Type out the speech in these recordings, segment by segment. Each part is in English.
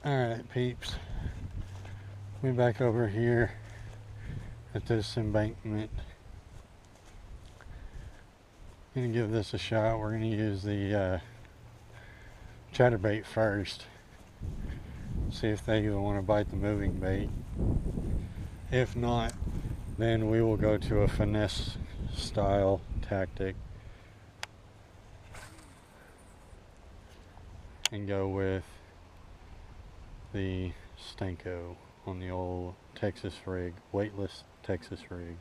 Alright peeps, we back over here at this embankment. Gonna give this a shot. We're gonna use the chatterbait first. See if they even want to bite the moving bait. If not, then we will go to a finesse style tactic and go with the Stenko on the old Texas rig, weightless Texas rig.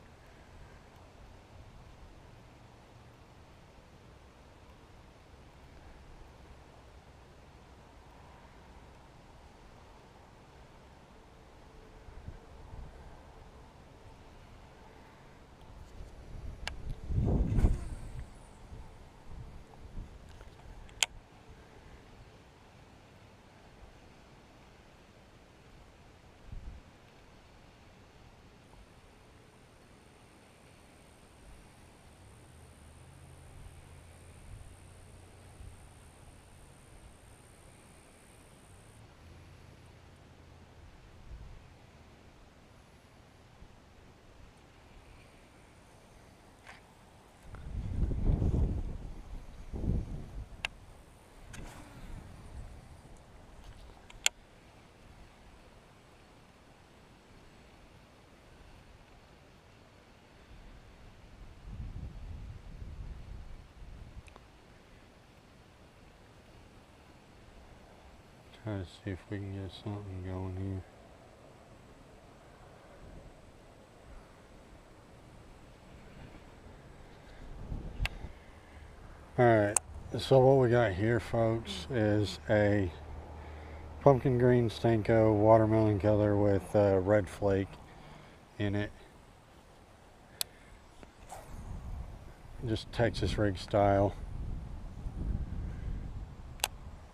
Try to see if we can get something going here. Alright, so what we got here, folks, is a pumpkin green Stenko watermelon color with red flake in it. Just Texas rig style.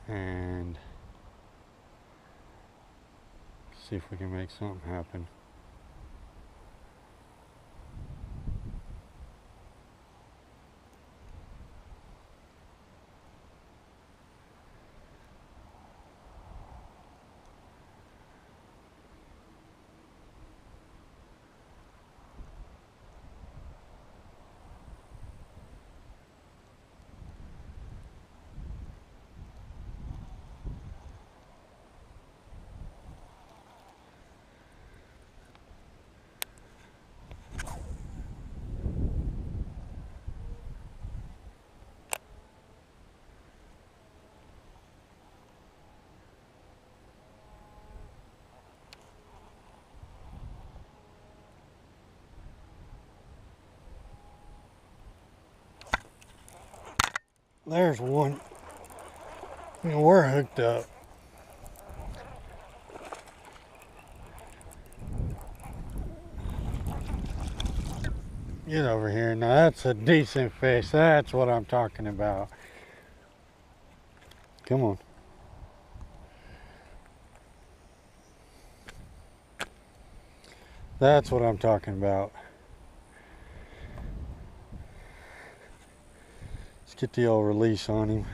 And see if we can make something happen. There's one. We're hooked up. Get over here. Now that's a decent fish. That's what I'm talking about. Come on. That's what I'm talking about. Let's get the old release on him.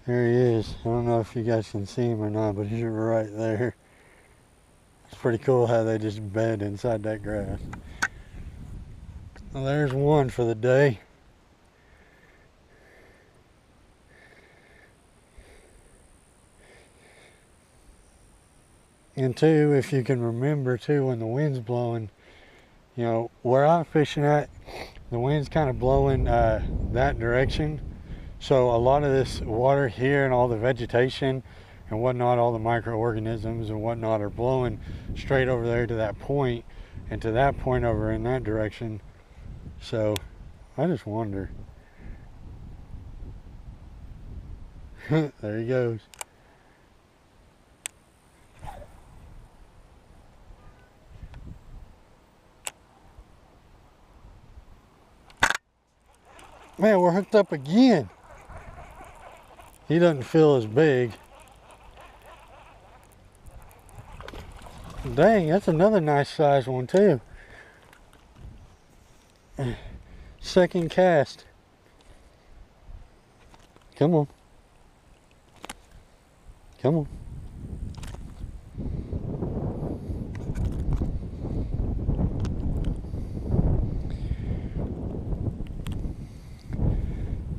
There he is. I don't know if you guys can see him or not, but he's right there. It's pretty cool how they just bed inside that grass. Well, there's one for the day. And two, if you can remember too, when the wind's blowing, you know, where I'm fishing at, the wind's kind of blowing that direction. So a lot of this water here and all the vegetation and whatnot, all the microorganisms and whatnot are blowing straight over there to that point and to that point over in that direction. So I just wonder. There he goes. Man, we're hooked up again. He doesn't feel as big. Dang, that's another nice size one too. Second cast. Come on. Come on.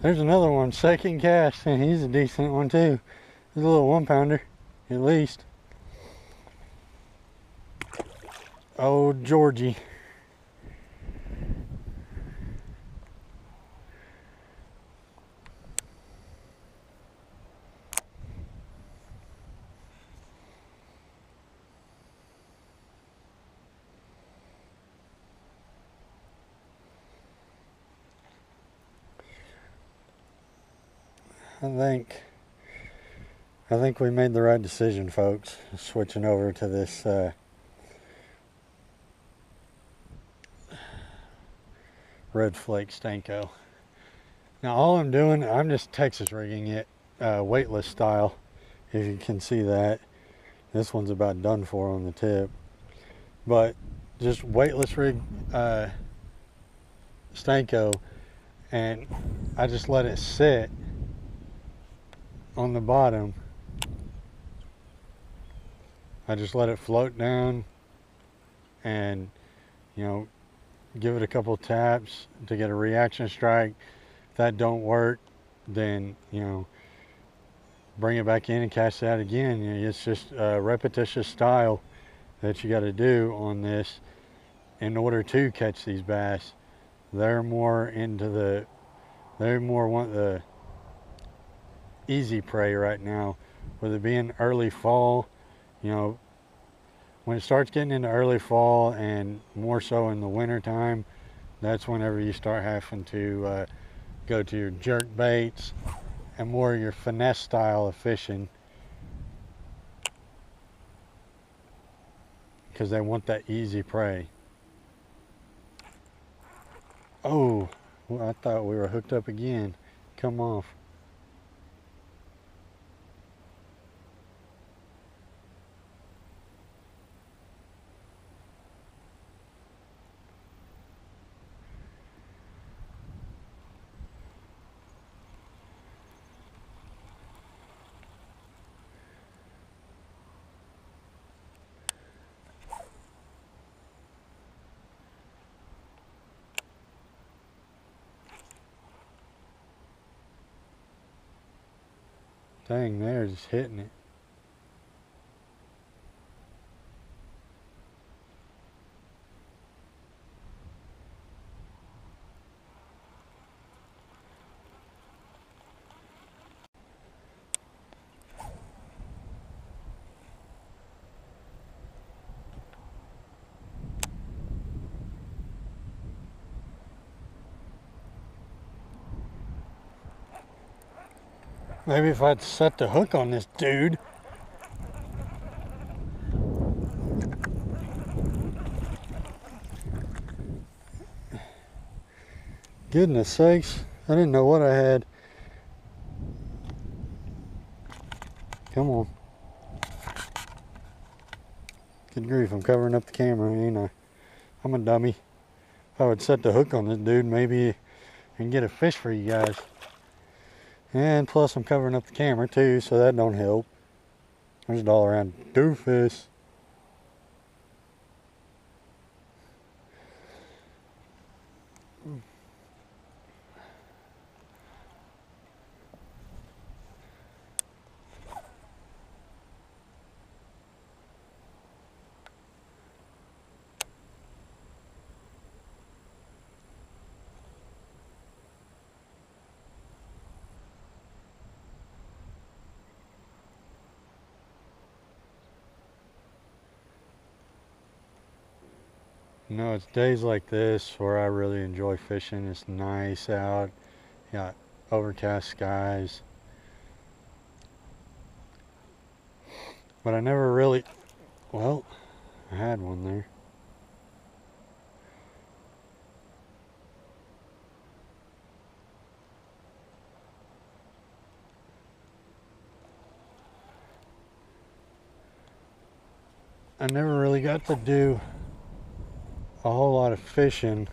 There's another one, second cast, and he's a decent one too. He's a little 1-pounder, at least. Oh, Georgie. I think we made the right decision, folks, switching over to this red flake Stanko. Now all I'm doing, I'm just Texas rigging it weightless style, if you can see that. This one's about done for on the tip, but just weightless rig Stanko, and I just let it sit on the bottom. I just let it float down and, you know, give it a couple taps to get a reaction strike. If that don't work, then, you know, bring it back in and cast it out again. You know, it's just a repetitious style that you got to do on this in order to catch these bass. They're more want the easy prey right now. With it being early fall, you know, when it starts getting into early fall and more so in the winter time, that's whenever you start having to go to your jerk baits and more your finesse style of fishing, because they want that easy prey. Oh, well, I thought we were hooked up again. Come off. Dang, they're just hitting it. Maybe if I'd set the hook on this dude. Goodness sakes, I didn't know what I had. Come on. Good grief, I'm covering up the camera, ain't I? I'm a dummy. If I would set the hook on this dude, maybe I can get a fish for you guys. And plus I'm covering up the camera too, so that don't help. There's an all around doofus. You know, it's days like this where I really enjoy fishing. It's nice out. You got overcast skies. But I never really, well, I had one there. I never really got to do a whole lot of fishing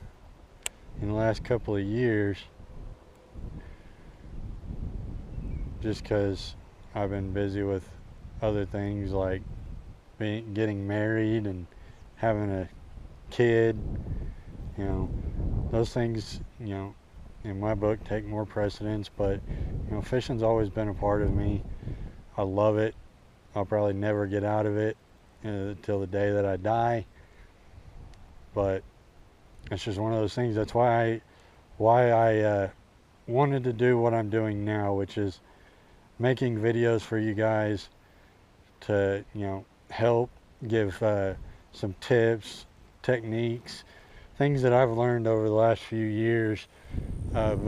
in the last couple of years, just because I've been busy with other things like getting married and having a kid. You know, those things, you know, in my book take more precedence, but you know, fishing's always been a part of me. I love it. I'll probably never get out of it till the day that I die, but it's just one of those things. That's why I wanted to do what I'm doing now, which is making videos for you guys to, you know, help give some tips, techniques, things that I've learned over the last few years of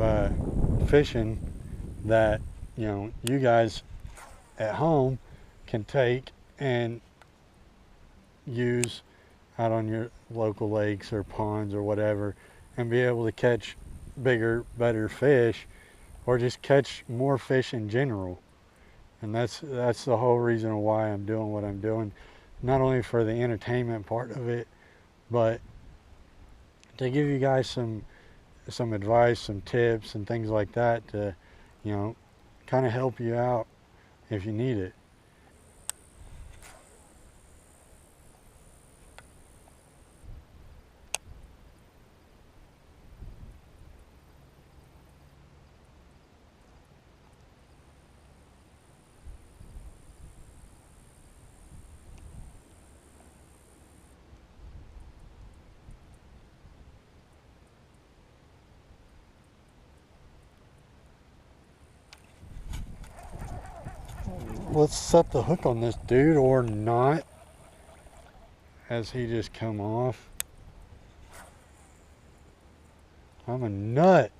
fishing that, you know, you guys at home can take and use out on your local lakes or ponds or whatever, and be able to catch bigger, better fish, or just catch more fish in general. And that's the whole reason why I'm doing what I'm doing, not only for the entertainment part of it, but to give you guys some advice, some tips, and things like that to, you know, kind of help you out if you need it. Let's set the hook on this dude, or not, as he just come off. I'm a nut.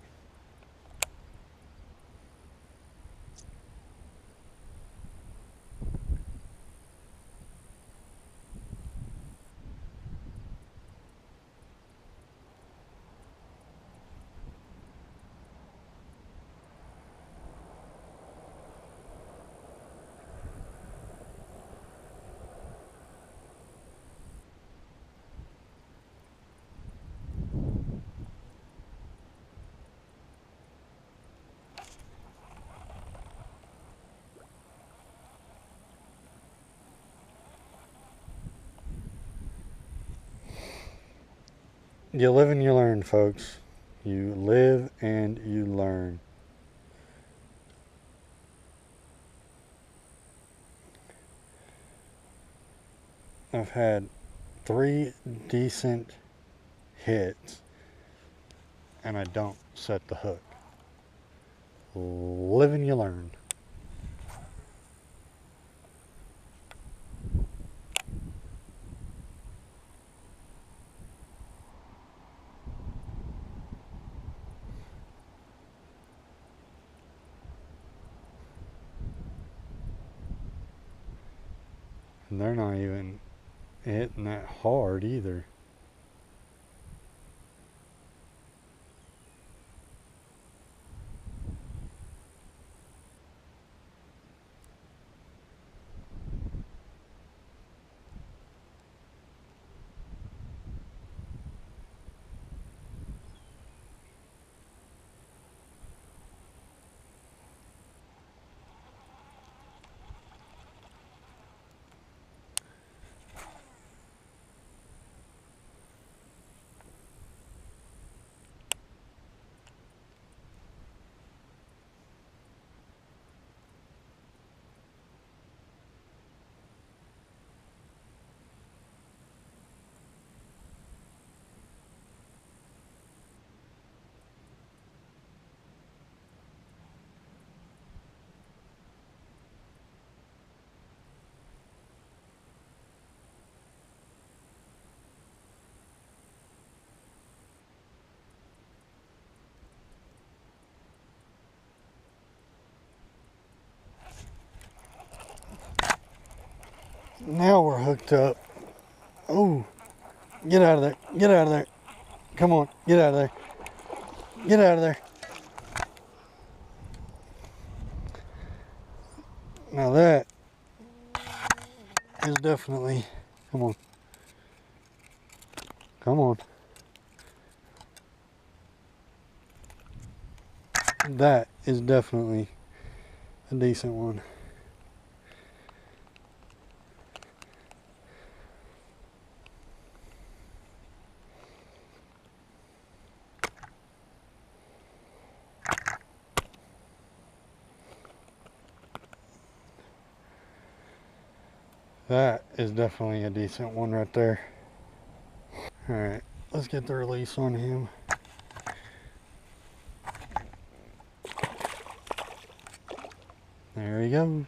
You live and you learn, folks. You live and you learn. I've had 3 decent hits, and I don't set the hook. Live and you learn. And they're not even hitting that hard either. Now we're hooked up. Oh, get out of there. Get out of there. Come on, get out of there. Get out of there. Now that is definitely Come on. Come on. That is definitely a decent one. That is definitely a decent one right there. All right, let's get the release on him. There he goes.